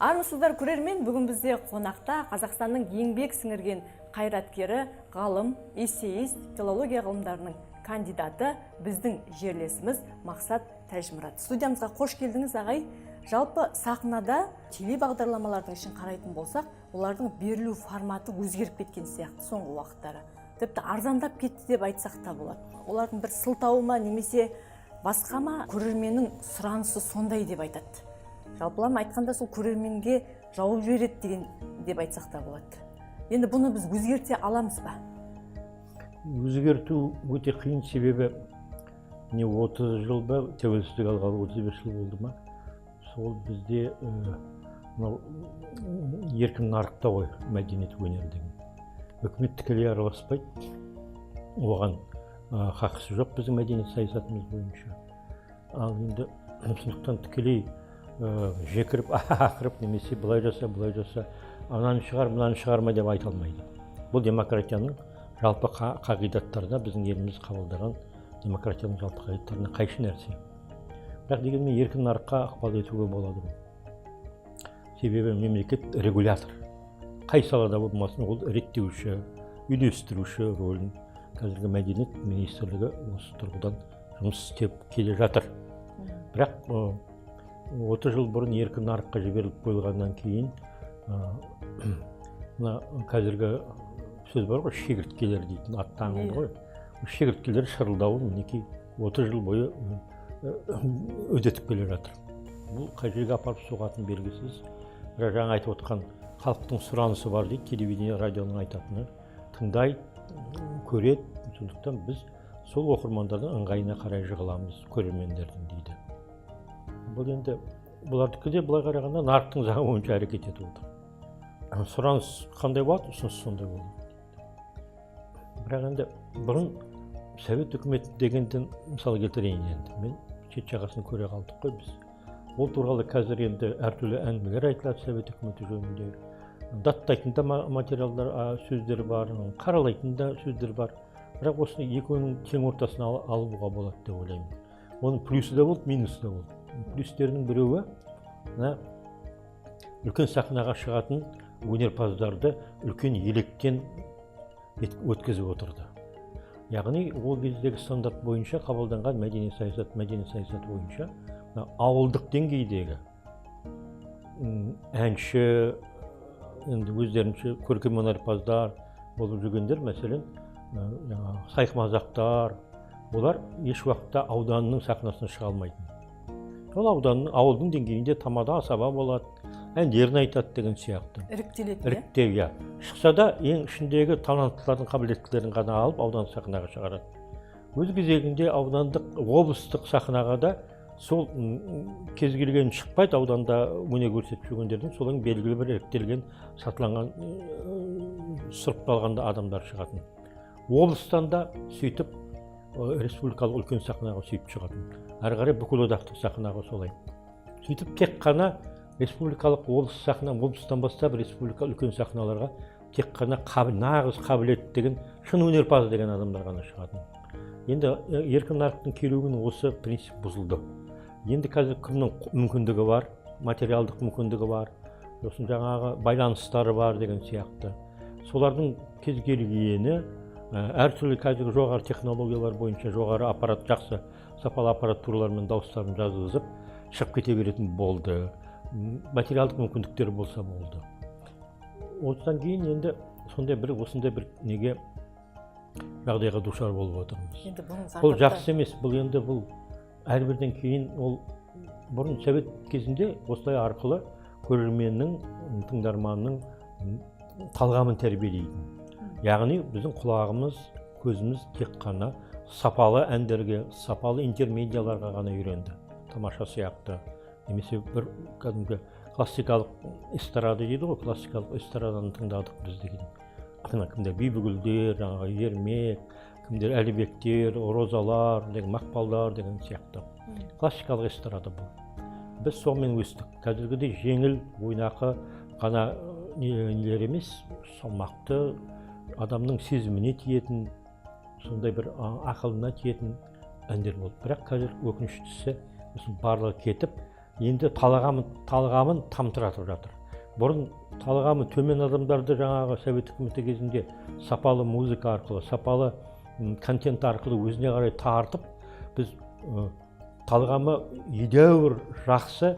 Армысыздар көрермен, бүгін бізде қонақта Қазақстанның еңбек сіңірген қайраткері, ғалым, эссеист, филология ғылымдарының кандидаты біздің жерлесіміз Мақсат Тәжмұрат. Студиямызға қош келдіңіз, ағай. Жалпы сахнада телебағдарламалардың ішін қарайтын болсақ, олардың берілу форматы өзгеріп кеткен сияқты соңғы уақыттары. Тіпті арзандап кетті деп айтсақ та болады. Олардың бір сылтауы ма немесе басқа ма, көрерменнің сұранысы сондай деп айтады. Жалпылама айтқанда сол көрерменге жауап жібереді деп айтсақ та болады. Енді бұны біз өзгерте аламыз ба? Өзгерту өте қиын, себебі не 30 жыл ба, тәуелсіздік алғалы 35 жыл болды ма? Сол бізде еркін нарықта ғой мәдениет өнер деген. Үкімет тікелей араласпайды. Оған хақысы жоқ біздің мәдениет саясатымыз бойынша. Ал енді сондықтан тікелей жекіріп, ақырып немесе былай жаса, ананы шығар, мынаны шығарма деп айта алмайды. Бұл демократияның жалпы қағидаттарына, біздің еліміз қабылдаған демократияның жалпы қағидаттарына қайшы нәрсе. Бірақ дегенмен еркін нарыққа ықпал етуге болады. Себебі мемлекет регулятор. Қай салада болмасын, ол реттеуші, үйлестіруші рөлін қазіргі мәдениет министрлігі осы тұрғыдан жұмыс істеп келе жатыр. Бірақ 30 жыл бұрын еркін нарыққа жіберіліп қойылғаннан кейін қазіргі сөз бар ғой, шегірткелер дейтін аты аңыз ғой. Шегірткелер шырылдауын мінекей 30 жыл бойы өдетіп келе жатыр. Бұл қай жерге апарып соғатын белгісіз. Бірақ жаңа айтып отқан халықтың сұранысы бар дейді, телевидение, радионың айтатыны. Тыңдайды, көреді. Сондықтан біз сол оқырмандардың ыңғайына қарай жығыламыз, көрермендердің дейді. Бұл енді бұлардікі де былай қарағанда нарықтың заңы бойынша әрекет етіп отыр. Сұраныс қандай болады, ұсыныс сондай болады. Бірақ енді бұрын Совет үкіметі дегенден мысалы келтірейін енді. Мен шет жағасын көре қалдық қой біз. Ол туралы қазір енді әртүрлі әңгімелер айтылады Совет үкіметі жөнінде. Даттайтын да материалдар, сөздер бар, қаралайтын да сөздер бар. Бірақ осыны екеуінің тең ортасына алуға болады деп ойлаймын. Оның плюсы да болды, минусы да болды. Плюстерінің біреуі үлкен сахнаға шығатын өнерпаздарды үлкен електен өткізіп отырды. Яғни ол кездегі стандарт бойынша қабылданған мәдени саясат бойынша ауылдық деңгейдегі әнші, енді өздерінше көркем өнерпаздар болып жүргендер, мәселен, сайқымазақтар, олар еш уақытта ауданның сахнасына шыға алмайтын. Ол ауылдың деңгейінде тамада асаба болады, әндерін айтады деген сияқты. Іріктеу. Шықса да ең ішіндегі таланттылардың қабілеттілерін ғана алып аудан сахнаға шығарады. Өз кезегінде аудандық, облыстық сахнаға да сол кез келген шықпайды, ауданда өнер көрсетіп жүргендердің солардың белгілі бір іріктелген, сатыланған, сұрыпталғанда адамдар шығатын. Облыстан да сөйтіп республикалық үлкен сахнаға сөйтіп шығатын. Әрі қарай бүкіл одақтық сахнаға солай. Сөйтіп тек қана республикалық облыстан бастап республикалық үлкен сахналарға тек қана нағыз қабілет деген, шын өнерпаз деген адамдар ғана шығатын. Енді еркін нарықтың келуінің осы принцип бұзылды. Енді қазір кімнің мүмкіндігі бар, материалдық мүмкіндігі бар, сосын жаңағы байланыстары бар деген сияқты. Солардың кез келгені әртүрлі қазіргі жоғары технологиялар бойынша жоғары аппарат, жақсы сапалы аппаратуралармен дауыстарын жазғызып шығып кете беретін болды. Материалдық мүмкіндіктері болса болды. Осыдан кейін енді осындай бір неге жағдайға душар болып отырмыз. Бұл жақсы емес, бұл енді бұл әрбірден кейін ол бұрын Совет кезінде осылай арқылы көрерменнің, тыңдарманның талғамын тәрбиелейтін. Яғни біздің құлағымыз, көзіміз тек қана сапалы әндерге, сапалы интермедияларға ғана үйренді. Тамаша сияқты. Немесе бір кәдімгі классикалық эстрада дейді ғой, классикалық эстраданы тыңдадық біз деген. Кімдер Бибігүлдер, Ермек, кімдер Әлібектер, Розалар, Мақпалдар деген сияқты. Классикалық эстрада бұл. Біз сонымен өстік. Қазіргідей жеңіл, ойнақы ғана нелер емес, салмақты, адамның сезіміне тиетін, сондай бір ақылына тиетін әндер болды. Бірақ қазір өкініштісі барлығы кетіп, енді талғамын тамтыратып жатыр. Бұрын талғамы төмен адамдарды жаңағы совет үкіметі кезінде сапалы музыка арқылы, сапалы контент арқылы өзіне қарай тартып, біз талғамы едәуір жақсы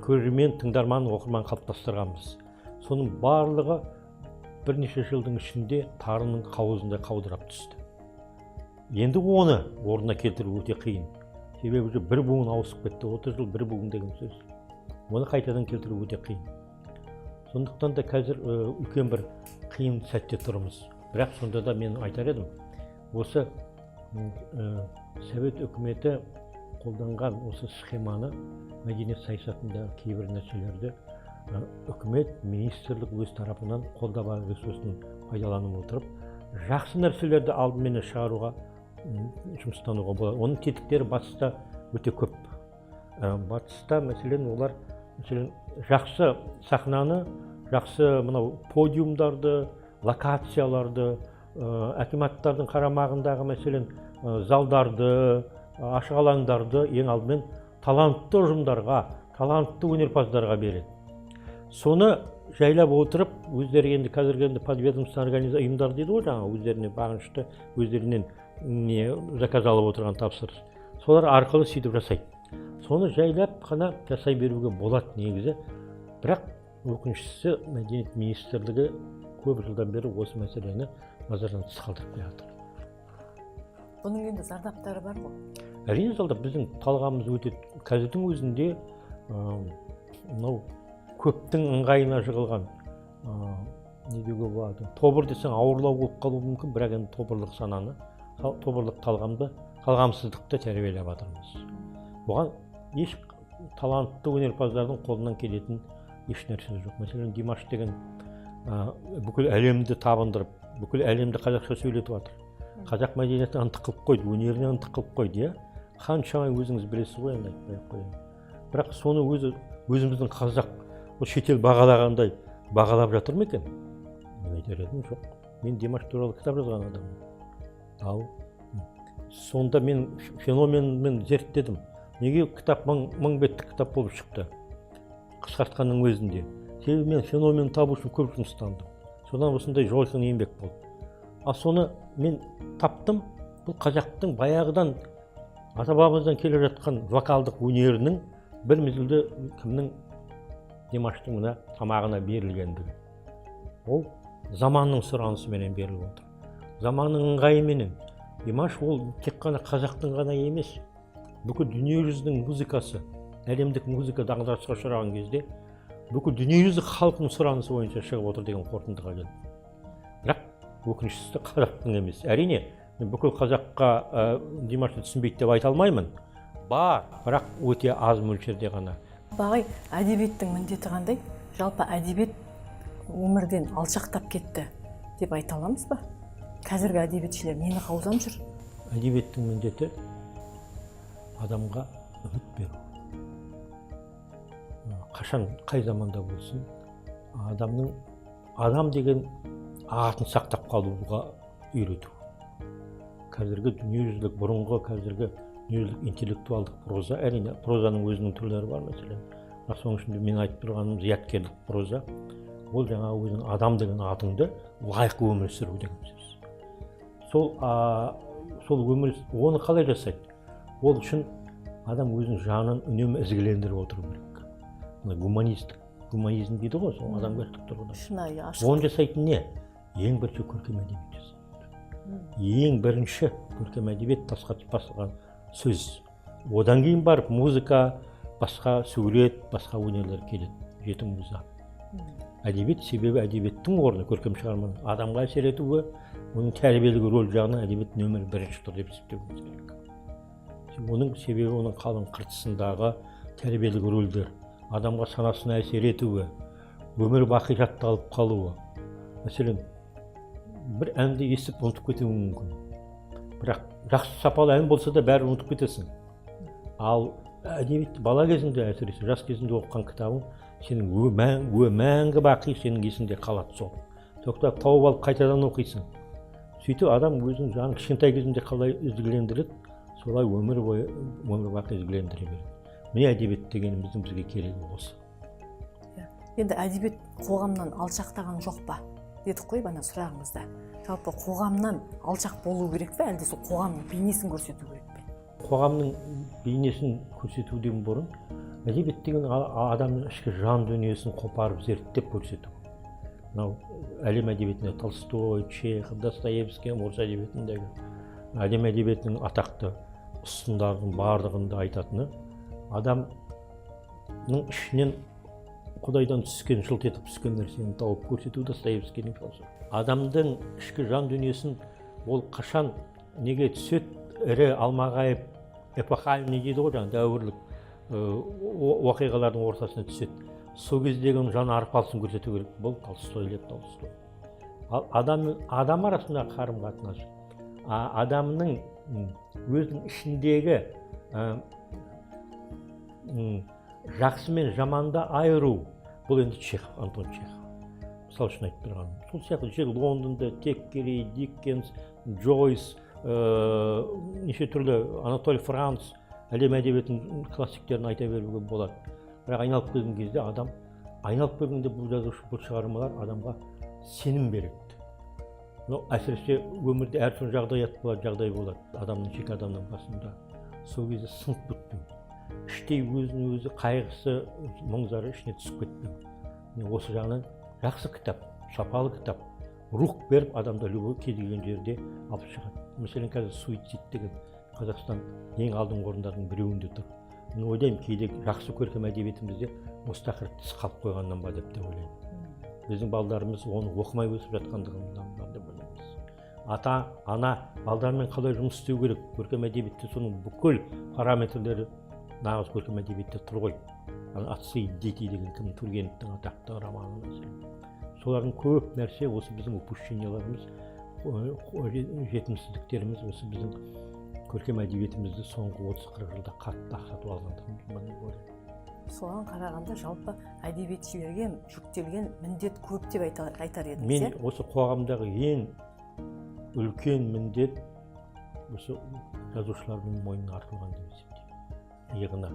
көрермен, тыңдарман, оқырман қалыптастырғанбыз. Соның барлығы бірнеше жылдың ішінде тарының қауызында қаудырап түсті. Енді оны орнына келтіру өте қиын. Себебі бір буын ауысып кетті, 30 жыл бір буын деген сөз. Оны қайтадан келтіру өте қиын. Сондықтан да қазір үлкен бір қиын сәтте тұрмыз. Бірақ сонда да мен айтар едім, осы совет үкіметі қолданған осы схеманы мәдениет саясатында кейбір нәрселерді үкімет, министрлік өз тарапынан қолда бар ресурсын пайдаланып отырып, жақсы нәрселерді алдымен шығаруға жұмыстануға болады. Оның тетіктері батыста өте көп. Батыста мәселен олар жақсы сахнаны, жақсы мынау подиумдарды, локацияларды, акиматтардың қарамағындағы мәселен залдарды, ашық алаңдарды ең алдымен талантты ұжымдарға, талантты өнерпаздарға береді. Соны жайлап отырып, өздері енді қазіргі подведомственный ұйымдар дейді ғой, жаңа өздеріне бағынышты, өздерінен заказ алып отырған тапсырыс. Солар арқылы сөйтіп жасайды. Соны жайлап қана жасай беруге болады негізі. Бірақ өкініштісі мәдениет министрлігі көп жылдан бері осы мәселені назардан тыс қалдырып қоя жатыр. Бұның енді зардаптары бар ғой? Әрине зардап, біздің талғамымыз өте, қазірдің өзінде мынау көптің ыңғайына жығылған, не деуге болады, тобыр десең ауырлау болып қалуы мүмкін, бірақ енді тобырлық сананы, тобырлық талғамсыздықты тәрбиелеп жатырмыз. Бұған еш талантты өнерпаздардың қолынан келетін еш нәрсе жоқ. Мәселен, Димаш деген бүкіл әлемді табындырып, бүкіл әлемді қазақша сөйлетіп жатыр. Қазақ мәдениетін ынтық қылып қойды, өнеріне ынтық қылып қойды, қаншама өзіңіз білесіз ғой, енді айтпай қояйын. Бірақ соны өзіміздің қазақ шетел бағалағандай бағалап жатыр ма екен? Мен айтар едім, жоқ. Мен Димаш туралы кітап жазған адаммын. Сонда мен феноменмен зерттедім. Неге кітап мың беттік кітап болып шықты? Қысқартқанның өзінде. Себебі мен феномен табу үшін көп жұмыстандым. Содан осындай жойқын еңбек болды. Соны мен таптым, бұл қазақтың баяғыдан ата-бабамыздан келе жатқан вокалдық өнерінің бір мезгілде кімнің Димаштың мына тамағына берілгендігі. Ол заманның сұранысыменен беріліп отыр. Заманның ыңғайыменен. Димаш ол тек қана қазақтың ғана емес, бүкіл дүниежүзінің музыкасы, әлемдік музыка дағдарысқа ұшыраған кезде бүкіл дүниежүзі халқының сұранысы бойынша шығып отыр деген қорытындыға келді. Бірақ өкініштісі қазақтың емес. Әрине, мен бүкіл қазаққа Димашты түсінбейді деп айта алмаймын. Бар, бірақ өте аз мөлшерде ғана. Бағай, әдебиеттің міндеті қандай? Жалпы әдебиет өмірден алшақтап кетті деп айта аламыз ба? Қазіргі әдебиетшілер нені қаузап жүр? Әдебиеттің міндеті адамға үміт беру. Қашан, қай заманда болсын, адам деген атын сақтап қалуға үйрету. Қазіргі дүниежүзілік бұрынғы, қазіргі дүниежүзілік интеллектуалдық проза, әрине прозаның өзінің түрлері бар мәселен. Соның ішінде мен айтып тұрғаным зияткерлік проза. Ол жаңағы өзінің адам деген атыңды лайықты өмір сүру деген сөз. Сол өмір, оны қалай жасайды? Ол үшін адам өзінің жанын үнемі ізгілендіріп отыру керек. Гуманизм дейді ғой, сол адамгершілік тұрғыда. Оны жасайтын не? Ең бірінші көркем әдебиет жасайды. Ең бірінші көркем әдебиет тасқа басылған сөз. Одан кейін барып музыка, басқа сурет, басқа өнерлер келеді. Жеті муза. Әдебиет, себебі әдебиеттің орны көркем шығарманың адамға әсер етуі, оның тәрбиелік рөл жағынан әдебиет нөмір бірінші тұр деп есептеуіміз керек. Оның себебі оның қалың қыртысындағы тәрбиелік рөлдер, адамға санасына әсер етуі, өмір бақи жатталып қалуы. Мәселен, бір әнді естіп ұмытып кетуі мүмкін. Бірақ жақсы сапалы ән болса да бәрі ұмытып кетесің. Ал әдебиетті бала кезінде, әсіресе жас кезінде оқыған кітабың сенің мәңгі бақи сенің есінде қалады сол. Тоқтап тауып алып қайтадан оқисың. Сөйтіп адам өзінің жанын кішкентай кезінде қалай ізгілендіреді, солай өмір бақи ізгілендіре береді. міне әдебиет дегеніміздің бізге керегі осы. Енді әдебиет қоғамнан алшақтаған жоқ па дедік қой бана сұрағымызда. Жалпы қоғамнан алшақ болу керек пе, әлде сол қоғамның бейнесін көрсету керек пе? Қоғамның бейнесін көрсетуден бұрын әдебиет деген адамның ішкі жан дүниесін қопарып зерттеп көрсету. Мынау әлем әдебиетінде Толстой, Чехов, Достоевский, орыс әдебиетіндегі әлем әдебиетінің атақты ұстындардың барлығында айтатыны, адамның ішінен Құдайдан түскен, жылт етіп түскен нәрсені тауып көрсету Достоевскийдің философия. Адамдың ішкі жан дүниесін ол қашан неге түседі, ірі алмағайып эпохальный дейді ғой, жаңағы дәуірлік оқиғалардың ортасына түседі. Сол кездегі жан арпалысын көрсету керек. Бұл Толстой, Лев Толстой. Ал адам арасындағы қарым-қатынас, адамның өзінің ішіндегі жақсы мен жаманды айыру, бұл енді Чехов, Антон Чехов. Мысалы үшін айтып тұрғаным. Сол сияқты жер Лондонда Теккери, Диккенс, Джойс, неше түрлі Анатолий Франц, әлем әдебиетінің классиктерін айта беруге болады. Бірақ айналып келген кезде адам, айналып келгенде бұл жазушы, бұл шығармалар адамға сенім береді. Әсіресе өмірде әртүрлі жағдай болады, адамның жеке адамның басында. Сол кезде сынып бітпеу. Іштей өзін өзі қайғысы, мұң-зары ішіне түсіп кетпеу. Осы жағынан жақсы кітап, сапалы кітап, рух беріп адамды любой кез келген жерде алып шығады. Мәселен, қазір суицид деген Қазақстан ең алдыңғы орындардың біреуінде тұр. Мен ойлаймын, кейде жақсы көркем әдебиетімізде осы тақырыпты тыс қалып қойғаннан ба деп те ойлаймын. Біздің балдарымыз оны оқымай өсіп жатқандығынан ба деп ойлаймыз. Ата, ана балдармен қалай жұмыс істеу керек, көркем әдебиетте соның бүкіл параметрлері нағыз көркем әдебиетте тұр ғой. Отцы и дети деген кім Тургеневтің атақты романы мәселен. Солардың көп нәрсе осы біздің упущенияларымыз, жетімсіздіктеріміз, осы біздің көркем әдебиетімізді соңғы 30-40 жылда қатты ақсатып алғандығын ойлаймын. Соған қарағанда жалпы әдебиетшілерге жүктелген міндет көп деп айтар едіңіз. Мен осы қоғамдағы ең үлкен міндет осы жазушылардың мойнына артылған деп есептеймін. Иығына.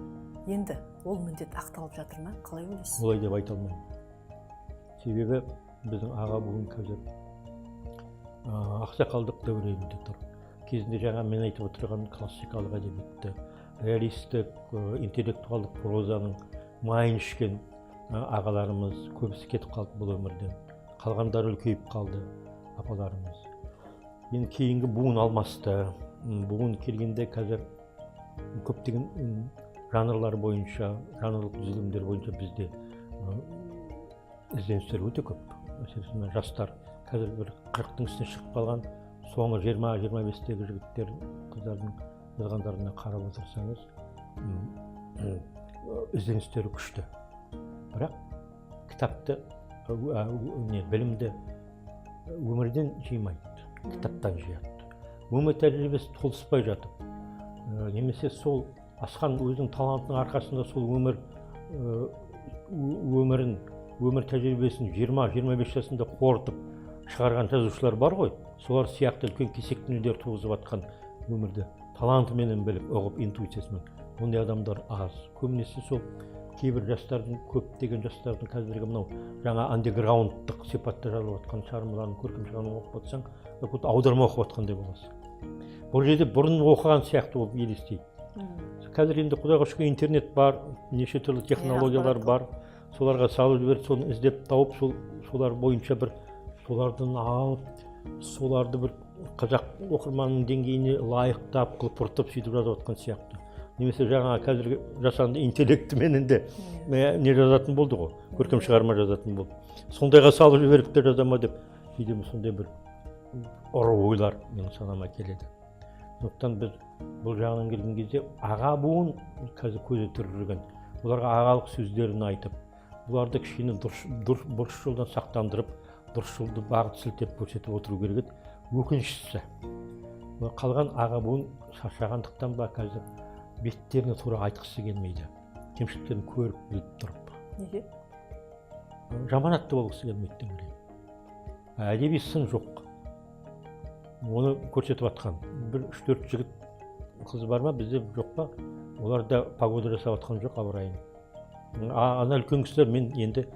Енді ол міндет ақталып жатыр ма? Қалай ойлайсыз? Олай деп айта алмаймын. Себебі біздің аға буын қазір ақсақалдық дәуірінде тұр. Кезінде жаңа мен айтып отырған классикалық әдебиетті, реалистік, интеллектуалдық прозаның майын ішкен ағаларымыз көбісі кетіп қалды бұл өмірден. Қалғандары үлкейіп қалды, апаларымыз. Енді кейінгі буын алмасты. Буын келгенде қазір көптеген жанрлар бойынша, жанрлық түзілімдер бойынша бізде ізденістер өте көп. Мәселен, жастар қазір бір 40-тың үстіне шығып қалған, соңғы 20-25-тегі жігіттер, қыздардың жазғандарына қарап отырсаңыз, ізденістері күшті. Бірақ кітапты, білімді өмірден жимайды, кітаптан жияды. Өмір тәжірибесі толыспай жатып, немесе сол асқан өзінің талантының арқасында сол өмір тәжірибесін 20-25 жасында қорытып шығарған жазушылар бар ғой. Солар сияқты үлкен кесектенулер туғызып жатқан өмірді талантыменен біліп, ұғып, интуициясымен. Ондай адамдар аз. Көбінесе сол кейбір жастардың, көптеген жастардың қазіргі мынау жаңа андеграундтық сипатта жазылып жатқан шығармаларын, көркем шығармаларын оқып жатсаң, аударма оқып жатқандай боласың. Бұл жерде бұрын оқыған сияқты болып елестейді. Қазір енді құдайға шүкір интернет бар, неше түрлі технологиялар бар. Соларға салып жіберіп, соны іздеп тауып, солар бойынша бір солардан алып, соларды бір қазақ оқырманының деңгейіне лайықтап, құлпыртып сөйтіп жазып жатқан сияқты. Немесе жаңа қазіргі жасанды интеллектіменен де не жазатын болды ғой, көркем шығарма жазатын болды. Сондайға салып жіберіп те жазама деп, кейде сондай бір ұры ойлар менің санама келеді. Сондықтан біз бұл жағынан келген кезде аға буын қазір көзі тірі жүрген. Оларға ағалық сөздерін айтып, бұларды кішкене бұрыс жолдан сақтандырып, дұрыс жолды бағыт сілтеп көрсетіп отыру керек еді. Өкініштісі, қалған аға буын шаршағандықтан ба қазір беттеріне тура айтқысы келмейді. Кемшіліктерін көріп біліп тұрып. Неге? Жаманатты болғысы келмейді деп ойлаймын. Әдеби сын жоқ. Оны көрсетіп жатқан. Бір 3-4 жігіт қыз бар ма, бізде жоқ па? оларда погода жасап жатқан жоқ ауа райын. Ана үлкен кісілер мен енді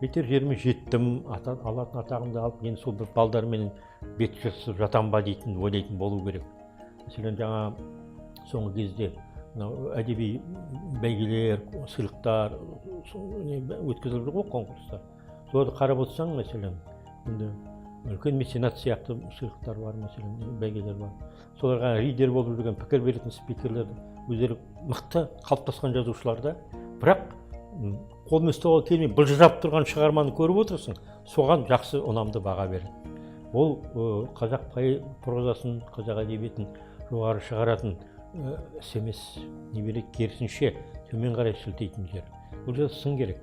бетер жеріме жеттім, алатын атағымды алып, енді сол бір балдармен бет жыртысып жатам ба дейтін ойлайтын болу керек. Мәселен, жаңа соңғы кезде әдеби бәйгелер, сыйлықтар өткізіліп жүр ғой, конкурстар. Соларды қарап отырсаң, мәселен, енді үлкен меценат сияқты сыйлықтар бар, мәселен, бәйгелер бар. Соларға лидер болып жүрген, пікір беретін спикерлер, өздері мықты қалыптасқан жазушылар да, бірақ қолмен ұстауға келмей былжырап тұрған шығарманы көріп отырсың, соған жақсы ұнамды баға береді. Ол қазақ прозасын, қазақ әдебиетін жоғары шығаратын іс емес, немесе керісінше төмен қарай сілтейтін жер. Бұл жерде сын керек.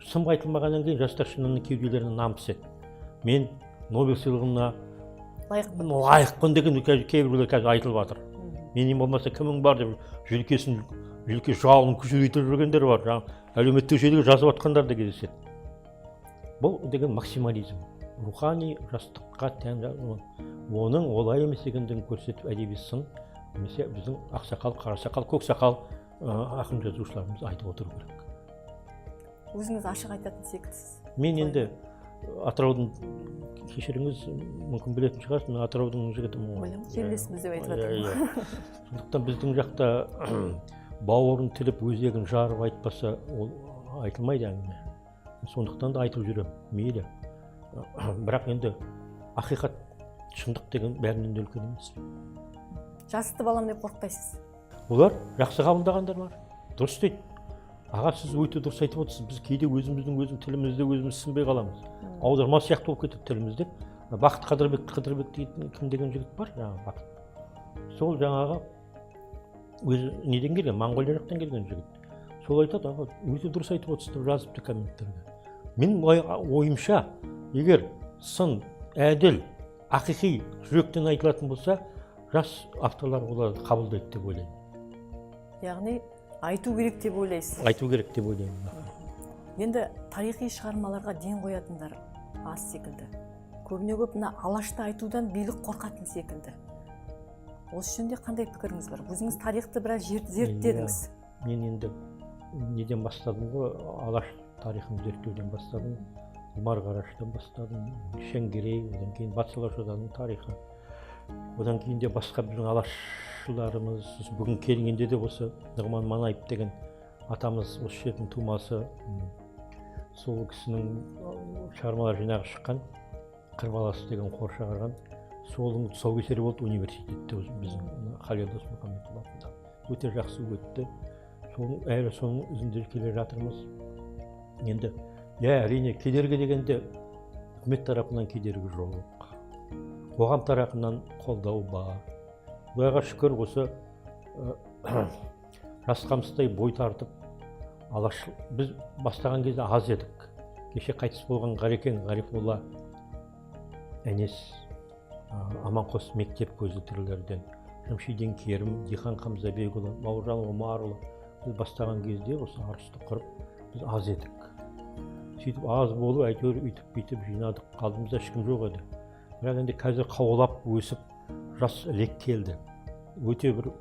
Сын айтылмағаннан кейін жастар шынының кеуделеріне намыс еді. Мен Нобель сыйлығына лайықпын деген кейбіреулер қазір айтылып жатыр. Менен болмаса кімің бар деп желке жалын күшейтіп жүргендер бар. Әлеуметтік желіге жазып жатқандар да кездеседі. Бұл деген максимализм. Рухани жастыққа тән, оның олай емес екендігін көрсетіп әдеби сын, немесе біздің ақсақал, қарасақал, көксақал ақын жазушыларымыз айтып отыру керек. Өзіңіз ашық айтатын секілдісіз. Мен енді Атыраудың, кешіріңіз, мүмкін білетін шығарсыз, мен Атыраудың жігітімін ғой. Жерлесіміз деп айтып жатырмын. Сондықтан біздің жақта бауырын тіліп өзегін жарып айтпаса, ол айтылмайды әңгіме. Сондықтан да айтып жүремін, мейлі. Бірақ енді ақиқат, шындық деген бәрінен де үлкен емес. Жасты балам деп қорықпайсыз? Олар жақсы қабылдағандар бар. Дұрыс дейді. Аға, сіз өте дұрыс айтып отырсыз. Біз кейде өзіміздің тілімізде өзіміз сынбай қаламыз. Аударма сияқты болып кетіп тілімізде. Бақыт Қыдырбек дейтін кім деген жігіт бар, жаңағы Бақыт. Сол жаңағы өзі неден келген, Моңғолия жақтан келген жігіт. Сол айтады, аға, өте дұрыс айтып отырсыз деп жазыпты комменттерге. Мен ойымша, егер сын, әділ, ақиқи жүректен айтылатын болса, жас авторлар оларды қабылдайды деп ойлаймын. Яғни айту керек деп ойлайсыз? Айту керек деп ойлаймын. Енді тарихи шығармаларға ден қоятындар аз секілді. Көбіне көп алашты айтудан билік қорқатын секілді. Осы жөнінде қандай пікіріңіз бар? Өзіңіз тарихты біраз зерттедіңіз. Мен енді неден бастадым ғой, алаш тарихын зерттеуден бастадым. Умар Қараштан бастадым, Шәңгерей, одан кейін Батыс Алашорданың тарихы. Одан кейін де басқа біздің алашшыларымыз, бүгін келгенде де осы Нұғман Манаев деген атамыз, осы жердің тумасы, сол кісінің шығармалар жинағы шыққан, Қыр баласы деген қор шығарған. Солың тұсаукесері болды университетте біздің Халел Досмұхамедов атында. Өте жақсы өтті. Әлі соның ізінде келе жатырмыз. Енді, әрине кедергі дегенде үкімет тарапынан кедергі жоқ. Қоғам тарапынан қолдау бар. Құдайға шүкір, осы жасқамыстай бой тартып, біз бастаған кезде аз едік. Кеше қайтыс болған Ғарекең Ғарифолла Әнес, Аманқос мектеп көзі тірілерден, Шамшиден Керім, Дихан Қамзабекұлы, Бауыржан Омарұлы, біз бастаған кезде осы арысты құрып, біз аз едік. Сөйтіп аз болып, әйтеуір үйтіп-бүйтіп жинадық, қалдымызда ешкім жоқ еді. Бірақ енді қазір қаулап өсіп, жас лек келді. Өте бір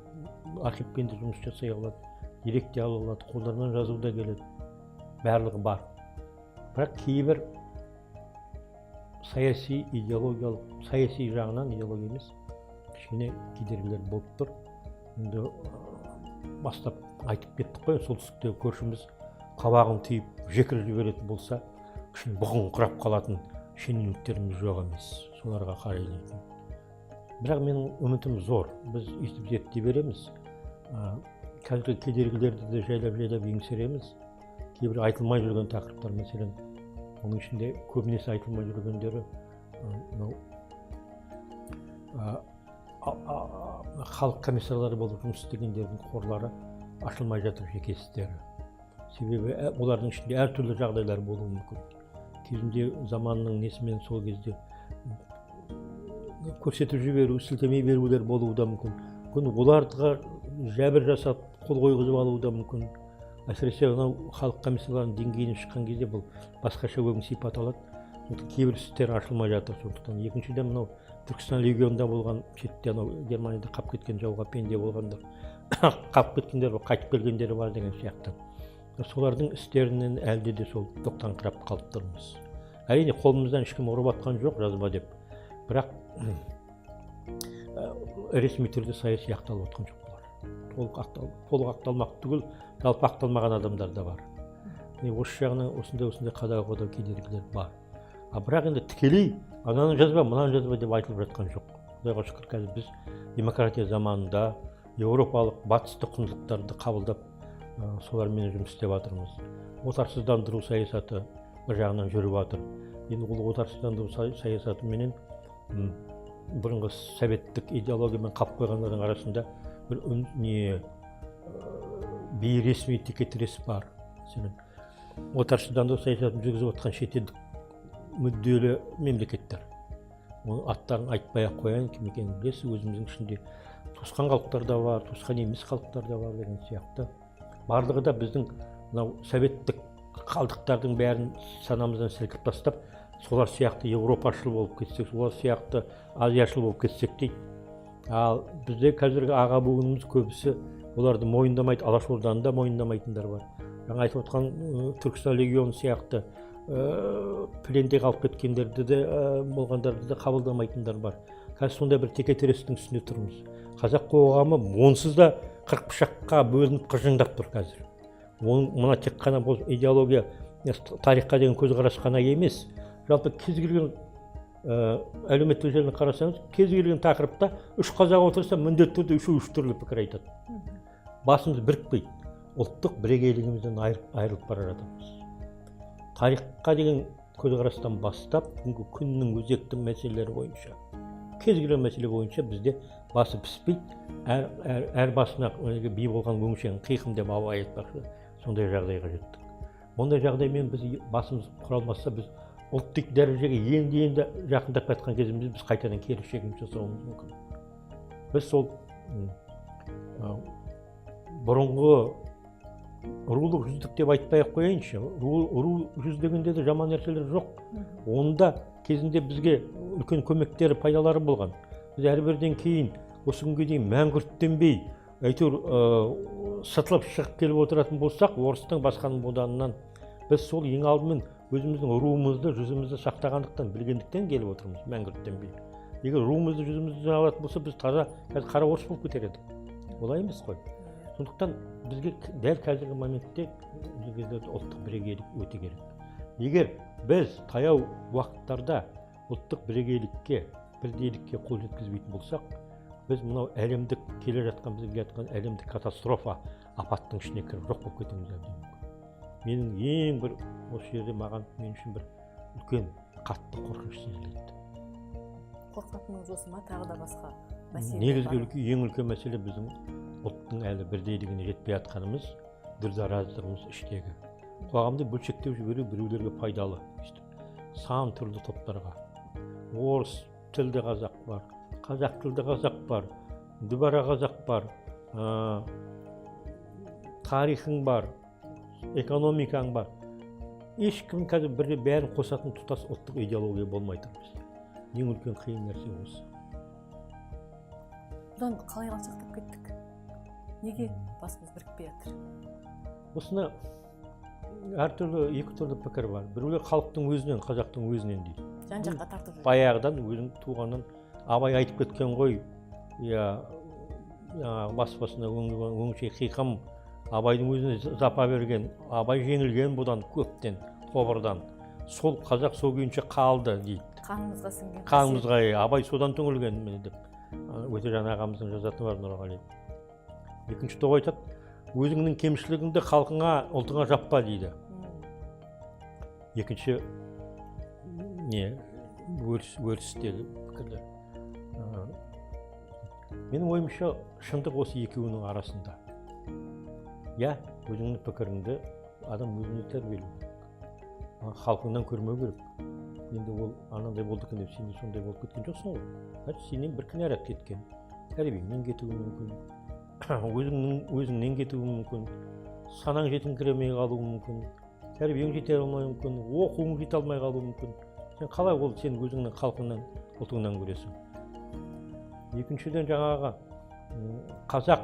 архивпен де жұмыс жасай алады, дерек те ала алады, қолдарынан жазу да келеді. Барлығы бар. Бірақ кейбір саяси, идеологиялық, саяси жағынан, идеология емес, кішкене кедергілер болып тұр. Енді бастап айтып кеттік қой, солтүстіктегі көршіміз қабағын түйіп, жекіріп жіберетін болса, кішкене бұғын құрап қалатын шенеуніктеріміз жоқ емес, соларға қарайлайтын. Бірақ менің үмітім зор. Біз өйтіп зерттей береміз. Қазіргі кедергілерді де жайлап еңсереміз. Кейбір айтылмай жүрген тақырыптар, мәселен, оның ішінде көбінесе айтылмай жүргендері халық комиссарлары болып жұмыс істегендердің қорлары ашылмай жатыр, жеке істері. Себебі олардың ішінде әртүрлі жағдайлар болуы мүмкін. Кезінде заманның несімен сол кезде көрсетіп жіберу, сілтемей берулер болуы да мүмкін. Оларға жәбір жасап, қол қойғызып алуы да мүмкін. Әсіресе халық комиссияларының деңгейіне шыққан кезде бұл басқаша өгін сипат алады. кейбір істер ашылмай жатыр. Сондықтан екіншіден мынау Түркістан легионында болған, шетте анау Германияда қалып кеткен, жауға пенде болғандар, қалып кеткендер бар, қайтып келгендері бар деген сияқты. Солардың істерінен әлде де сол тоқтаңқырап қалып тұрмыз. Әрине қолымыздан ешкім ұрып атқан жоқ, жазба деп. Бірақ ресми түрде саяси ақталып отқан жоқ бұлар. Толық ақталмақ түгіл, жалпы ақталмаған адамдар да бар. Осы жағынан осындай қадау кедергілер бар. Бірақ енді тікелей ананы жазба, мынаны жазба деп айтылып жатқан жоқ. Құдайға шүкір, қазір біз демократия заманында еуропалық батыстық құндылықтарды қабылдап, солармен жұмыс істеп жатырмыз. Отарсыздандыру саясаты бір жағынан жүріп жатыр. Енді ол отарсыздандыру саясаты менен бұрынғы советтік идеологиямен қалып қойғандардың арасында бір бейресми текетірес бар. Отарсыздандыру саясатын жүргізіп отқан шетелдік мүдделі мемлекеттер. Оның аттарын айтпай-ақ қояйын, кім екенін білесіз, өзіміздің ішінде туысқан халықтар да бар, туысқан емес халықтар да бар деген сияқты. Барлығы да біздің мынау советтік қалдықтардың бәрін санамыздан сілкіп тастап, солар сияқты еуропашыл болып кетсек, солар сияқты азияшыл болып кетсек дейді. Ал бізде қазіргі аға буынымыз көбісі оларды мойындамайды, Алашорданы да мойындамайтындар бар. Жаңа айтып отқан Түркістан легионы сияқты пленде қалып кеткендерді де болғандарды да қабылдамайтындар бар. Қазір сондай бір текетірестің үстінде тұрмыз. Қазақ қоғамы онсыз да 40 пышаққа бөлініп қыржыңдап тұр қазір. Мына тек қана бұл идеология, тарихқа деген көзқарас қана емес, жалпы кез келген әлеуметтік желіні қарасаңыз, кез келген тақырыпта үш қазақ отырса, міндетті түрде үш түрлі пікір айтады. Басымыз бірікпейді. Ұлттық бірегейлігімізден айырылып бара жатырмыз. Тарихқа деген көзқарастан бастап, күннің өзекті мәселелері бойынша, кез келген мәселе бойынша бізде басы піспейді. Әр басына би болған өңшең қиқым деп абай айтпақшы, сондай жағдайға жеттік. Ондай жағдаймен біз басымыз құралмаса, біз ұлттық дәрежеге енді жақындап жатқан кезімізде біз қайтадан кері шегім жасауымыз мүмкін. Біз сол бұрынғы рулық жүздік деп айтпай-ақ қояйыншы. Ру жүз дегенде де жаман нәрселер жоқ. Онда кезінде бізге үлкен көмектері, пайдалары болған. Біз әрбірден кейін осы күнге дейін мәңгүрттенбей, әйтеуір сытылып шығып келіп отыратын болсақ, орыстың басқаның боданынан біз сол ең алдымен өзіміздің руымызды, жүзімізді сақтағандықтан, білгендіктен келіп отырмыз, мәңгүрттенбей. Егер руымызды, жүзімізді алатын болса, біз таза қара орыс болып кетер едік. Олай емес қой. Сондықтан бізге дәл қазіргі моментте ұлттық бірегейлік өте керек. Егер біз таяу уақыттарда ұлттық бірегейлікке, бірдейлікке қол жеткізбейтін болсақ, біз мынау әлемдік келе жатқан әлемдік катастрофа апаттың ішіне кіріп жоқ болып кетуіміз әбден мүмкін. Менің ең бір осы жерде мен үшін бір үлкен қатты қорқыныш сезіледі. Қорқатыныңыз осы ма, тағы да басқа мәселе? Негізгі ең үлкен мәселе біздің ұлттың әлі бірдейлігіне жетпей жатқанымыз, дүрдараздығымыз іштегі. Қоғамды бөлшектеп жіберу біреулерге пайдалы. Сан түрлі топтарға. Орыс тілді қазақ бар, қазақ тілді қазақ бар, дүбара қазақ бар, тарихың бар, экономикаң бар. Ешкім қазір бәрін қосатын тұтас ұлттық идеология болмай тұр бізде. Ең үлкен қиын нәрсе осы. Бұдан қалай алшақтап кеттік? Неге басымыз бірікпей жатыр? Осыны әртүрлі екі түрлі пікір бар. Біреулер халықтың өзінен, қазақтың өзінен дейді. Жан-жаққа тартып жүр. Баяғыдан өзінің туғанын абай айтып кеткен ғой. Бас-басына өңшей қиқым абайдың өзіне запа берген. Абай жеңілген бұдан көптен, тобырдан. Сол қазақ сол күйінше қалды дейді. Қанымызға сіңген. Қанымызға, абай содан түңілген міне деп. Өтежан ағамыздың жазатыны бар Нұрғали. Екінші тоқ айтады, өзіңнің кемшілігіңді халқыңа, ұлтыңа жаппа дейді. Екінші өрістегі пікірлер. Менің ойымша шындық осы екеуінің арасында. Өзіңнің пікіріңді адам өзіне тәрбиелеу. Халқыңнан көрмеу керек. Енді ол анандай болды екен деп сен сондай болып кеткен жоқсың ғой. Сенен бір кінәрат кеткен. Тәрбиеңнен кетуі мүмкін. Өзіңнен кетуі мүмкін. Санаң жетіңкіремей қалуы мүмкін. Тәрбиең жете алмай мүмкін. Оқуың жете алмай қалуы мүмкін. сен қалай ол сен өзіңнің халқыңнан ұлтыңнан көресің. Екіншіден жаңағы қазақ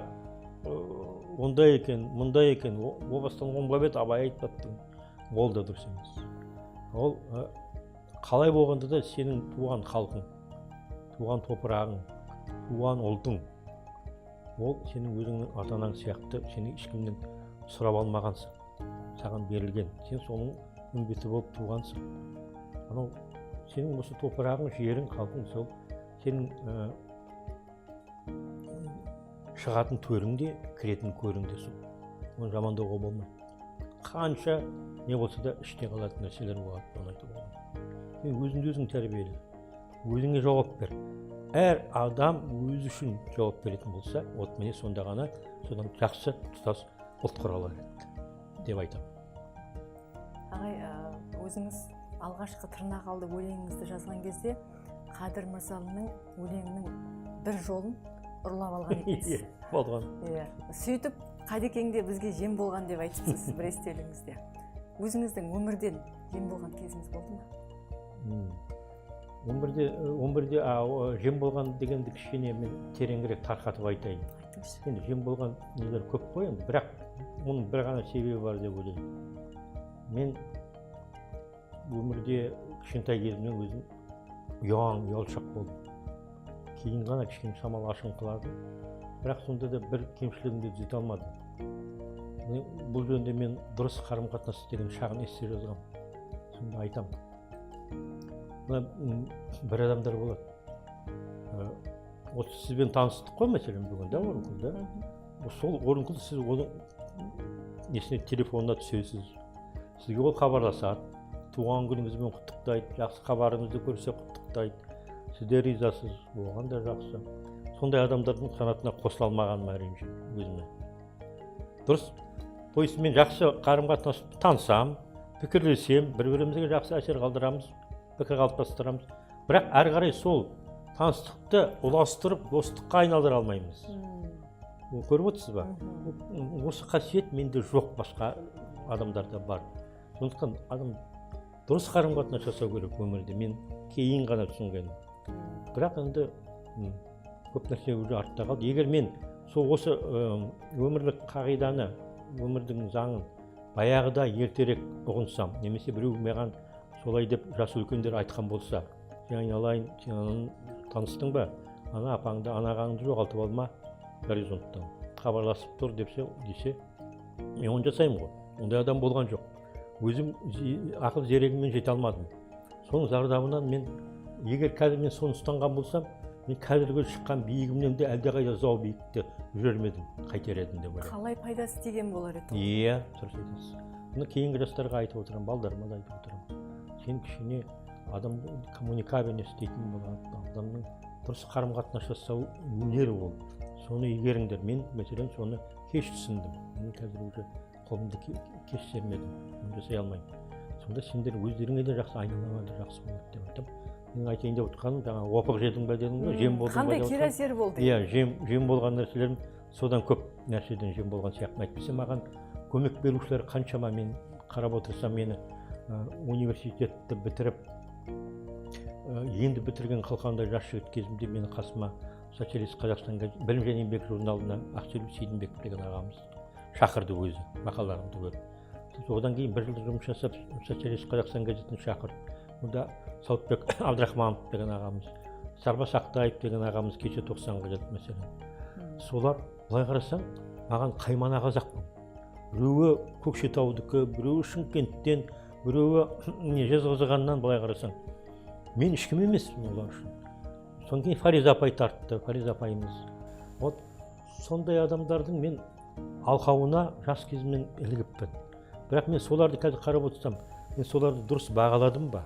ондай екен, мұндай екен, о бастан оңбап еді, Абай айтпады, ол да дұрыс емес. Ол қалай болғанда да сенің туған халқың, туған топырағың, туған ұлтың, ол сенің өзіңнің ата-анаң сияқты, сені ешкімнен сұрап алмағансың, саған берілген, сен соның үмбеті болып туғансың. Анау сенің осы топырағың, жерің, халқың, сол сенің шығатын төрің де, кіретін көрің де сол. Оны жамандауға болмайды. Қанша не болса да іште қалатын нәрселер болады, оны айтуға болмайды. Сен өзіңді өзің тәрбиеле, өзіңе жауап бер. Әр адам өзі үшін жауап беретін болса, от міне сонда ғана содан жақсы тұтас ұлт құралар деп айтамын. Ағай, өзіңіз алғашқы тырнақалды өлеңіңізді жазған кезде Қадыр Мырзалының өлеңінің бір жолын ұрлап алған екенсіз. Болған. Сөйтіп Қадекең де бізге жем болған деп айтыпсыз бір естелігіңізде. Өзіңіздің өмірден жем болған кезіңіз болды ма? Өмірде жем болған дегенді кішкене мен тереңірек тарқатып айтайын. Енді жем болған нелер көп қой енді, бірақ оның бір ғана себебі бар деп ойлаймын. Мен өмірде кішкентай кезімнен өзім ұялшақ болдым. Кейін ғана кішкене шамалы ашын қыладым. Бірақ сонда да бір кемшілігімді түзете алмадым. Бұл жөнінде мен дұрыс қарым-қатынас деген шағын эссе жазғам. Сонда айтамын. Бір адамдар болады. Осы сізбен таныстық қой мәселен бүгін, да, Орынкүл, да? Сол Орынкүл сіз оның несіне телефонына түсесіз. Сізге ол хабарласады. Туған күніңізбен құттықтайды, жақсы хабарыңызды көрсе құттықтайды. Сіз де ризасыз, оған да жақсы. Сондай адамдардың санатына қосыла алмағаным әрине өзіме. Дұрыс. То есть мен жақсы қарым-қатынасып танысам, пікірлесем, бір-бірімізге жақсы әсер қалдырамыз, пікір қалыптастырамыз. Бірақ әрі қарай сол таныстықты ұластырып, достыққа айналдыра алмаймыз. Көріп отырсыз ба? Осы қасиет менде жоқ, басқа адамдарда бар. Сондықтан адам дұрыс қарым-қатынас жасау керек өмірде. Мен кейін ғана түсінгенмін. Бірақ енді көп нәрсе уже артта қалды. Егер мен осы өмірлік қағиданы, өмірдің заңын баяғыда ертерек ұғынсам, немесе біреу маған солай деп жас үлкендер айтқан болса, сен айналайын, сен ананы таныстың ба? Ана апаңды, ана ағаңды жоғалтып алма горизонттан. Хабарласып тұр десе, мен оны жасаймын ғой. Ондай адам болған жоқ. Өзім ақыл зерегіммен жете алмадым. Соның зардабынан мен, егер қазір мен соны ұстанған болсам, мен қазіргі шыққан биігімнен де әлдеқайда зау биікте жүрермедім, қайтер едім деп ойлаймын. Қалай пайдасы тиген болар еді? Иә, дұрыс айтасыз. Бұны кейінгі жастарға айтып отырамын, балдарыма да айтып отырамын. Сен кішкене адамды коммуникабельность дейтін болады, адамның дұрыс қарым-қатынас жасау өнері ол. Соны игеріңдер. Мен мәселен соны кеш түсіндім. Мен қазір уже қолымды кеш сермедім, оны жасай алмаймын. Сонда сендер өздеріңе де жақсы, айналаңа да жақсы болады деп айтам. Мен айтайын деп отырғаным, жаңа опық жедің бе дедің бе, жем болдың ба деп отырғаным. Қандай кері әсер болды? Иә, жем болған нәрселерім содан көп нәрседен жем болған сияқты. Әйтпесе маған көмек берушілер қаншама, мен қарап отырсам, мені университетті бітіріп, енді бітірген қылқандай жас жігіт кезімде мені қасыма Социалист Қазақстан білім және еңбек журналына Ақселеу Сейдімбеков деген ағамыз шақырды өзі, мақалаларымды көріп. Одан кейін бір жыл жұмыс жасап, Социалист Қазақстан газетін шақырды. Мұнда Сауытбек Абдрахманов деген ағамыз, Сарбас Ақтаев деген ағамыз кеше 90-ға жетті мәселен. Солар, былай қарасаң, маған қаймана қазақпын. Біреуі Көкшетаудікі, біреуі Шымкенттен, біреуі Жезқазғаннан, былай қарасаң. Мен ешкім емеспін олар үшін. Содан кейін Фариза апай тартты, Фариза апайымыз. Вот сондай адамдардың мен алқауына жас кезімнен ілігіппін. Бірақ мен соларды қазір қарап отырсам, мен соларды дұрыс бағаладым ба?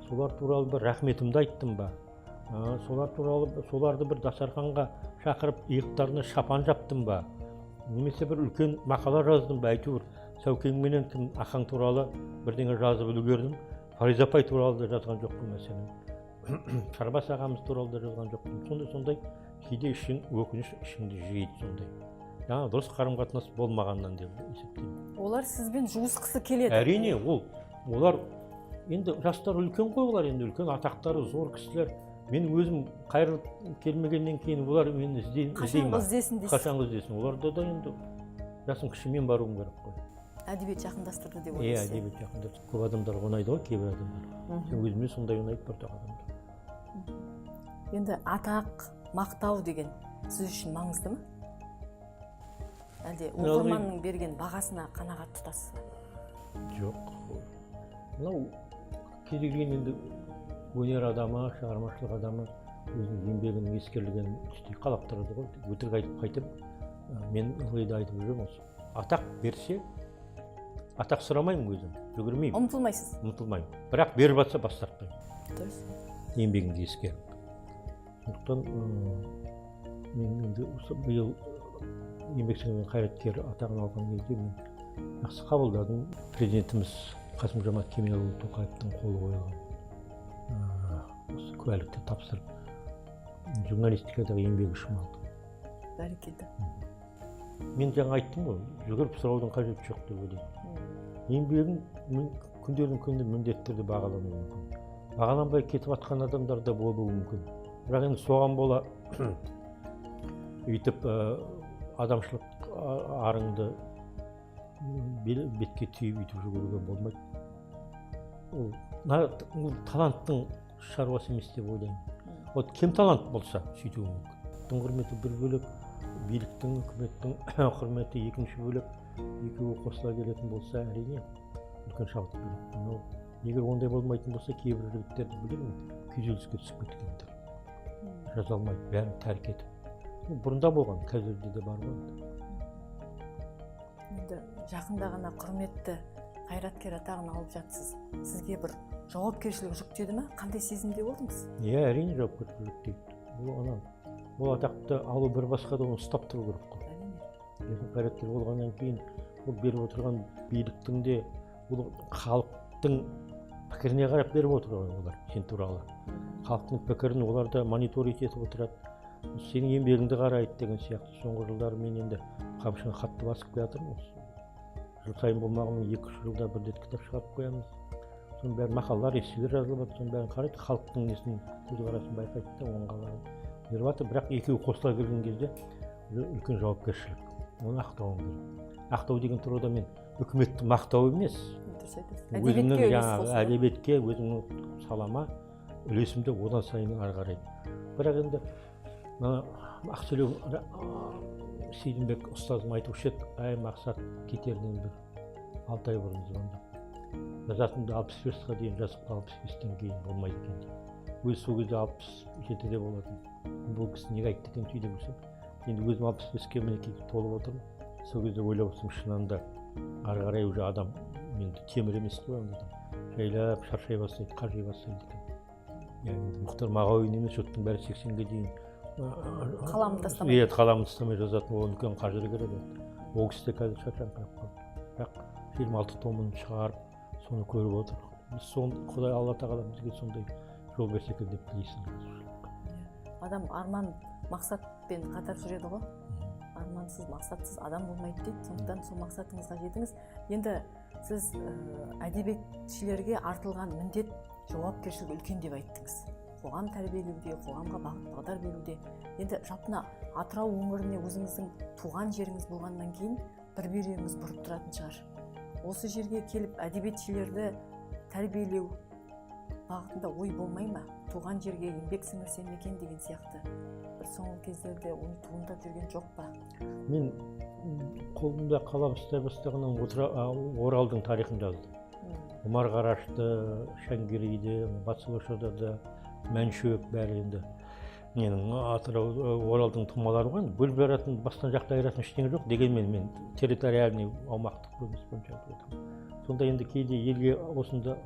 Солар туралы бір рахметімді айттым ба? Солар туралы соларды бір дастарханға шақырып, иықтарына шапан жаптым ба? Немесе бір үлкен мақала жаздым ба? Әйтеуір Сәукең менен Ахаң туралы бірдеңе жазып үлгердім. Фариза апай туралы да жазған жоқпын мәселен. Сарбас ағамыз туралы да жазған жоқпын. Сондай кейде өкініш ішіңді жейді сондай. Жаңа дұрыс қарым-қатынас болмағаннан деп есептеймін. Олар сізбен жуысқысы келеді. Әрине, олар енді жастар үлкен ғой, олар енді үлкен, атақтары зор кісілер. Мен өзім қайыр келмегеннен кейін олар мені қашанғы іздесін дейсіз? Қашанғы іздесін. Оларда да енді жасым кіші, мен баруым керек қой. Әдебиет жақындастырды деп ойлайсыз? Әдебиет жақындастырды. Көп адамдар ұнайды ғой, кейбір адамдар. Сен өзіме сондай ұнайды бір адамдар. Енді атақ, мақтау деген сіз үшін маңызды ма? Әлде оқырманның берген бағасына қанағат тұтасыз ба? Жоқ. Мынау кез келген енді өнер адамы, шығармашылық адамы өзінің еңбегінің ескерілгенін іштей қалап тұрады ғой. Өтірік айтып қайтып, мен ылғида айтып жүрмін осы. Атақ берсе, атақ сұрамаймын өзім, жүгірмеймін. Ұмтылмайсыз? Ұмтылмаймын. Бірақ беріп жатса бас тартпаймын. Дұрыс. Еңбегіңді ескеріп. Сондықтан мен енді биыл еңбек сіңірген қайраткер атағын алған кезде мен жақсы қабылдадым. Президентіміз Қасым-Жомарт Кемелұлы Тоқаевтың қолы қойылған осы куәлікті тапсырып, журналистикадағы еңбегі үшін алдым. Бәрекелді. Мен жаңа айттым ғой, жүгіріп сұраудың қажеті жоқ деп ойлаймын. Еңбегің күндердің күнінде міндетті түрде бағалануы мүмкін. Бағаланбай кетіп жатқан адамдар да болуы мүмкін. Бірақ енді соған бола өйтіп адамшылық арыңды бетке түйіп өйтіп жүгіруге болмайды. Ол таланттың шаруасы емес деп ойлаймын. Вот кем талант болса сөйтуі мүмкін. Дін құрметі бір бөлек, биліктің, үкіметтің құрметі екінші бөлек, екеуі қосыла келетін болса, әрине үлкен шабыт береді. Егер ондай болмайтын болса, кейбір жігіттерді білемін, күйзеліске түсіп кеткендер. Жаза алмайды, бәрін тәрк етіп. Бұрында болған, қазірде де бар ғой. Енді жақында ғана құрметті қайраткер атағын алып жатсыз. Сізге бір жауапкершілік жүктеді ме? Қандай сезімде болдыңыз? Әрине жауапкершілік жүктейді. Бұл атақты алу бір басқа да оны ұстап тұру керек қой. Әрине. Қайраткер болғаннан кейін ол беріп отырған биліктің де бұл халықтың пікіріне қарап беріп отырған олар сен туралы. Халықтың пікірін олар да мониторинг етіп отырады. Сенің еңбегіңді қарайды деген сияқты. Соңғы жылдары мен енді қамшыны қатты басып келе жатырмын. Жыл сайын болмағанымен 2-3 жылда бір рет кітап шығарып қоямыз. Соның бәрі мақалалар, эсселер жазылып жатыр. Соның бәрін қарайды, халықтың несін көзқарасын байқайды да оған қалай беріп жатыр. Бірақ екеуі қосыла келген кезде үлкен жауапкершілік. Оны ақтауым керек. Ақтау деген тұрғыда мен үкіметті мақтау емес. Өзімнің жаңағы әдебиетке, өзімнің салама үлесімді одан сайын ары қарайды. Бірақ енді Ақселеу Сейдімбек ұстазым айтушы еді, әй Мақсат кетерінен бір 6 ай бұрын звондап. Жазатынды 65-қа дейін жазып 65-тен кейін болмайды екен. Өзі сол кезде 67-де болатын. Бұл кісі неге айтты екен сөйдеп жүрсем. Енді өзім 65-ке мінекей толып отырмын. Сол кезде ойлап отырсам, шынында ары қарай уже адам енді темір емес қой, жайлап шаршай бастайды, қаржай бастайды екен. Яғни Мұхтар Мағауин емес, жұрттың бәрі 80-ге дейін қаламын тастамай. Қаламын тастамай жазатын, ол үлкен қаржы керек еді. Ол кісі де қазір шаршаңқырап қалды. Бірақ 26 томын шығарып, соны көріп отыр. Біз соны Құдай Алла тағала бізге сондай жол берсе екен деп тілейсің. Адам арман мақсатпен қатар жүреді ғой. Армансыз, мақсатсыз адам болмайды дейді. Сондықтан сол мақсатыңызға жетіңіз. Енді сіз әдебиетшілерге артылған міндет, жауапкершілік үлкен деп айттыңыз. Қоғам тәрбиелеуде, қоғамға бағыт бағдар беруде. Енді жалпына Атырау өңіріне өзіңіздің туған жеріңіз болғаннан кейін бір бүйрегіңіз бұрып тұратын шығар. Осы жерге келіп әдебиетшілерді тәрбиелеу бағытында ой болмай ма? Туған жерге еңбек сіңірсем екен деген сияқты. Бір соңғы кездерде ой туындап жүрген жоқ па? Мен қолымда қалам ұстай бастағаннан Оралдың тарихын жаздым. Омар Қарашты, Шәңгерейді, Батыс Алашордада Мәншөк бәрі енді менің Оралдың тұмалары ғой. Бөліп жаратын, бастан жақта айыратын ештеңе жоқ. Дегенмен мен территориальный аумақтық бөлініс бойынша айтып отырмын. Сонда енді кейде елге осында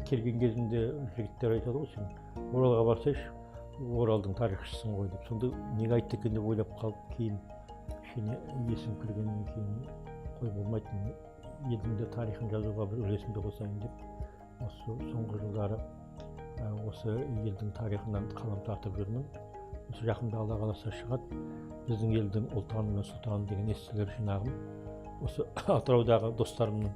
келген кезінде жігіттер айтады ғой, сен Оралға барсайшы, Оралдың тарихшысың ғой деп. Сонда неге айтты екен деп ойлап қалып, кейін кішкене есім кіргеннен кейін қой болмайтын, елдің тарихын жазуға бір үлесімді қосайын деп, осы соңғы жылдары осы елдің тарихынан қалам тартып жүрмін. Осы жақында Алла қаласа шығады, біздің елдің ұлтаны мен сұлтаны деген эсселер жинағым. Осы Атыраудағы достарымның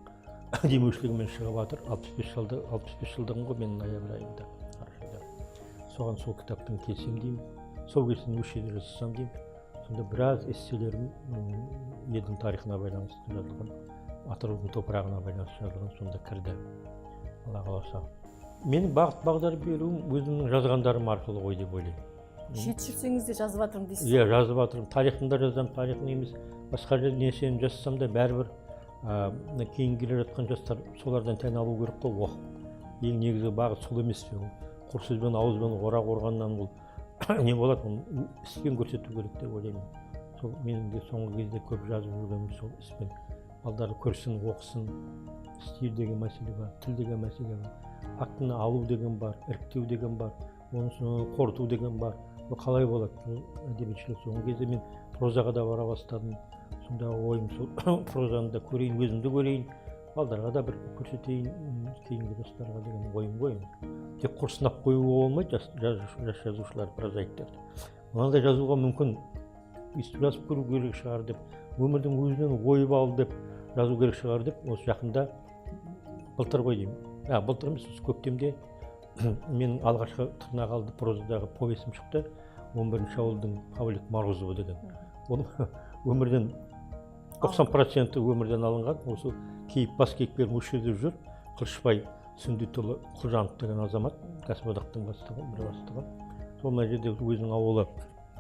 демеушілігімен шығып жатыр. 65 жылдығым ғой менің ноябрь айында, қарашада. Соған сол кітаптың келсем деймін, сол келсем өз жерде жасасам деймін. Сонда біраз эсселерім елдің тарихына байланысты жазылған, Атыраудың топырағына байланысты жазылған, сонда кірді. Алла қаласа. Менің бағыт бағдар беруім өзімнің жазғандарым арқылы ғой деп ойлаймын. Шет жүрсеңіз де жазып жатырмын дейсіз. Иә, жазып жатырмын. Тарихын да жазамын, тарихын емес, басқа нәрсені жазсам да бәрібір кейін келе жатқан жастар солардан тән алу керек қой, оқып. Ең негізгі бағыт сол емес пе? Құр сөзбен, ауызбен орақ орғаннан ол не болады? Оны іспен көрсету керек деп ойлаймын. Сол менің де соңғы кезде көп жазып жүргенім сол іспен. Балдар көрсін, оқысын, стиль деген мәселе бар, тіл деген мәселе бар. Актіні алу деген бар, іріктеу деген бар, оның қорыту деген бар. Бұл қалай болады? Әдебиетшілік соңғы кезде мен прозаға да бара бастадым. Сонда ойым сол прозаны да көрейін, өзімді көрейін, балдарға да бір көрсетейін, кейінгі жастарға деген ойым ғой. Тек құр сынап қоюға болмайды жас жазушылар, прозаиктер. Мынандай жазуға мүмкін жазып көру керек шығар деп, өмірдің өзінен ойып ал деп жазу керек шығар деп, осы жақында былтыр ғой деймін. Былтыр емес, осы көктемде менің алғашқы тырнақалды прозадағы повесім шықты. 11-ші ауылдың Павлик Морозова деген. Оның өмірден 90% өмірден алынған. Осы бас кейіпкерім осы жерде жүр. Қылышбай Сүндетұлы Құлжанов деген азамат, кәсіподақтың бір бастығы. Сол мына жерде өзінің ауылы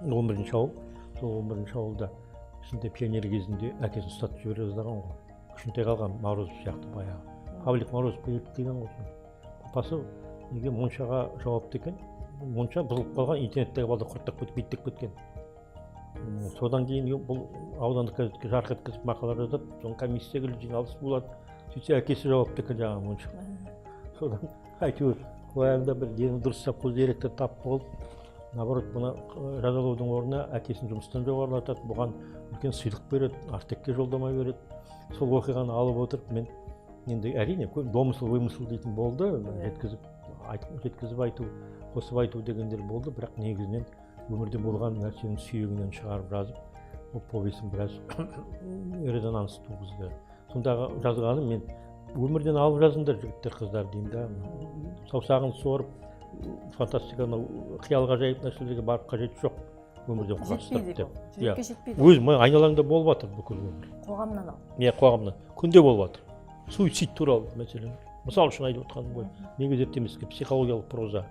11-ші ауыл. Сол 11-ші ауылда ішінде пионер кезінде әкесін ұстатып жібере жаздаған ғой. Кішкентай қалған Морозов сияқты баяғы. Павлик Морозов деген ғой. Папасы неге моншаға жауапты екен. Монша бұзылып қалған, интернеттегі балда құрттап кетіп, биттеп кеткен. Содан кейін бұл аудандық газетке жарқ еткізіп мақала жазып, соның комиссия келіп жиналыс болады. Сөйтсе әкесі жауапты екен жаңағы монша. Содан әйтеуір қоянда бір дені дұрыстап қыз деректі тап болып, наоборот бұны жазалаудың орнына әкесін жұмыстан жоғарылатады, бұған үлкен сыйлық береді, артекке жолдама береді. Сол оқиғаны алып отырып мен енді әрине домысыл оймысыл дейтін болды, жеткізіп айту, қосып айту дегендер болды, бірақ негізінен өмірде болған нәрсенің сүйегінен шығарып жазып, бұл повесім біраз резонанс туғызды. Сондағы жазғаным мен өмірден алып жазыңдар жігіттер, қыздар деймін да. Саусағын суырып, фантастиканы, қиял ғажайып нәрселерге барып қажеті жоқ. Өмірден құрастырып деп. Жүрекке жетпейді. Өзім айналаңда болып жатыр бүкіл өмір. Қоғамнан ал. Иә, қоғамнан. Күнде болып жатыр. Суицид туралы мәселе. Мысалы үшін айтып отқаным ғой. Неге зерттемеске психологиялық проза.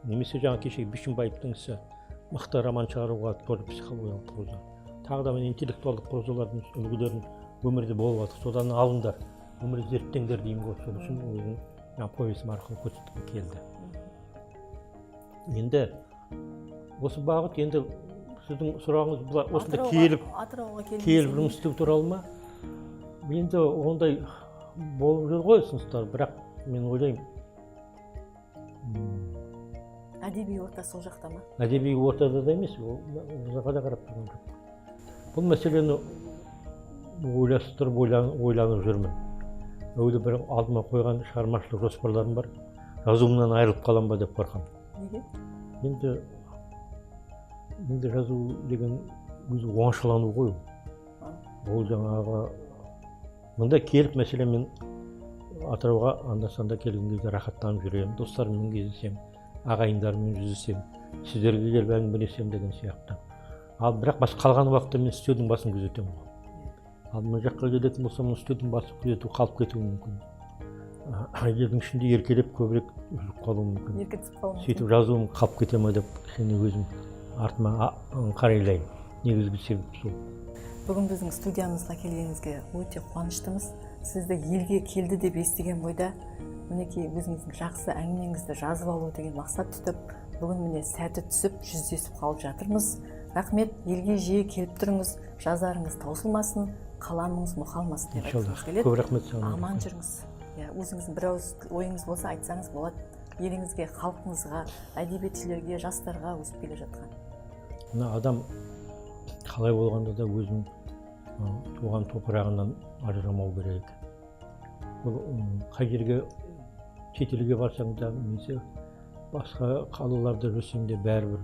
Немесе жаңа кешегі Бишімбаевтың ісі мықты роман шығаруға тоже психологиялық проза. Тағы да мен интеллектуалдық прозалардың үлгілерін өмірде болып жатыр. Содан алыңдар, өмірді зерттеңдер деймін ғой. Сол үшін өзім повесім арқылы көрсеткім келді. Енді осы бағыт енді сіздің сұрағыңыз былай осында келіп жұмыс істеу туралы ма? Енді ондай болып жүр ғой ұсыныстар, бірақ мен ойлаймын әдеби орта сол жақта ма? Әдеби ортада да емес, ол жаққа да қарап тұрған жоқ. Бұл мәселені ойластырып ойланып жүрмін. Өйді бір алдыма қойған шығармашылық жоспарларым бар. Жазуымнан айырылып қалам ба деп қорқамын. Неге? Енді жазу деген өзі оңашалану ғой. Ол жаңағы мында келіп мәселен мен Атырауға анда-санда келген кезде рахаттанып жүремін, достарыммен кездесемін, ағайындарыммен жүздесемін, сіздерге келіп әңгімелесемін деген сияқты. Ал бірақ қалған уақытта мен үстелдің басын күзетемін ғой. Ал мына жаққа келетін болсам, үстелдің басын күзету қалып кетуі мүмкін. Елдің ішінде еркелеп көбірек жүріп қалуым мүмкін. Еркетіп қалуым мүмкін. Сөйтіп жазуым қалып кете ме деп кішкене өзім артыма қарайлаймын. Негізгі себеп сол. Бүгін біздің студиямызға келгеніңізге өте қуаныштымыз. Сізді елге келді деп естіген бойда, мінекей өзіңіздің жақсы әңгімеңізді жазып алу деген мақсат тұтып, бүгін міне сәті түсіп, жүздесіп қалып жатырмыз. Рахмет, елге жиі келіп тұрыңыз, жазарыңыз таусылмасын, қаламыңыз мұқалмасын деп айтқымыз келеді. Көп рахмет саған. Аман жүріңіз. Өзіңіздің бір ауыз ойыңыз болса айтсаңыз болады. Еліңізге, халқыңызға, әдебиетшілерге, жастарға өсіп келе жатқан. Мына адам қалай болғанда да өзінің туған топырағынан ажырамау керек. Бұл қай жерге, шетелге барсаң да, немесе басқа қалаларда жүрсең де бәрібір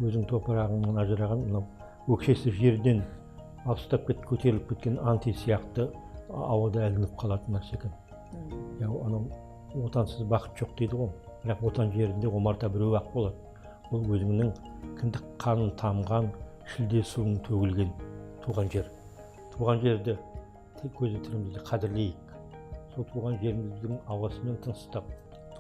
өзің топырағыңнан ажыраған, мынау өкшесі жерден алыстап көтеріліп кеткен анти сияқты ауада ілініп қалатын нәрсе екен. Анау отансыз бақыт жоқ дейді ғой. Бірақ отан жерінде омарта біреу ақ болады. Ол өзіңнің кіндік қанын тамған, шілде суың төгілген туған жер. Туған жерді көзі тірімізде қадірлейік. Сол туған жеріміздің ауасымен тыныстап,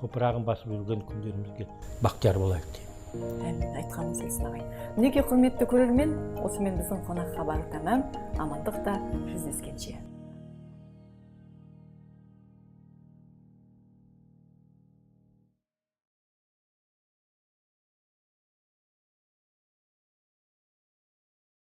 топырағын басып жүрген күндерімізге бақтияр болайық деймін. Айтқаныңыз келсін ағайын. Мінекей құрметті көрермен, осымен біздің қонақ хабары тәмам. Амандықта жүздескенше.